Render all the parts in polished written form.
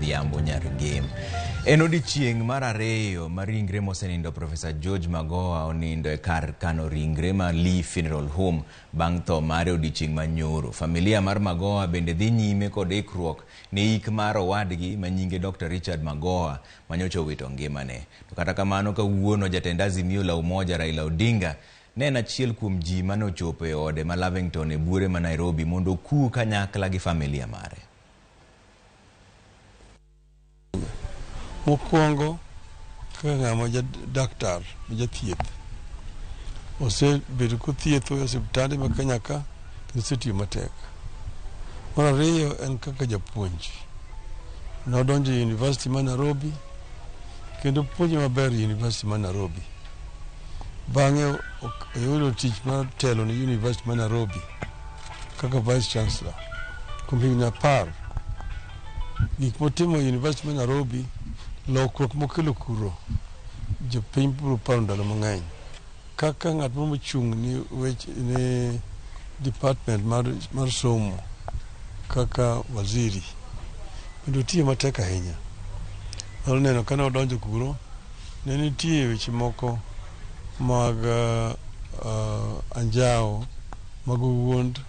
odhiambo nyar game. En odiochieng' mar ariyo mar ringre mosenindo Profesa Prof Magoha onindo e kar kano ringre ma Lee Funeral Home bang' tho mare odiochieng' manyoro. Familia mar Magoha bende dhi nyime kod ikruok ne ik mar owadgi ma nyinge Dr. Richard Magoha manyocha owito ngimane. To kata kamano kawuono jatend Azimio la Umoja Raila Odinga ne en achiel kuom ji mane ochopo e ode ma Lavington e buore ma Nairobi mondo oku kanyakla gi familia mare. Mokwongo kaka ng'ama daktar ma jathieth osebedo kothietho e osiptande ma Kenya ka kendo osetiyo matek. Mar ariyo en kaka japuonj, nodonjo e University ma Nairobi kendo puonjo maber e University ma Nairobi. Bang'e oyudo tich mar telo ne University ma Nairobi kaka Vice Chancellor kuom higni 10. Gik motimo e University ma Nairobi, lokruok mokelo kuro, jopiny biro paro ndalo mang'eny. Kaka ng'at mochung' ni department mar somo kaka waziri, kendo tiyo matek ahinya. Nyalo neno ka ne odonjo kuro, ne nitie weche moko mag anjao, mag wuond,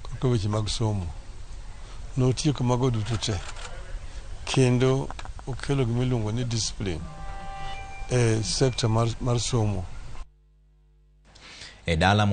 kaka weche mag somo. Notiyo kamago duto te, kendo okelo gimiluongo ni discipline e sector mar somo. E dala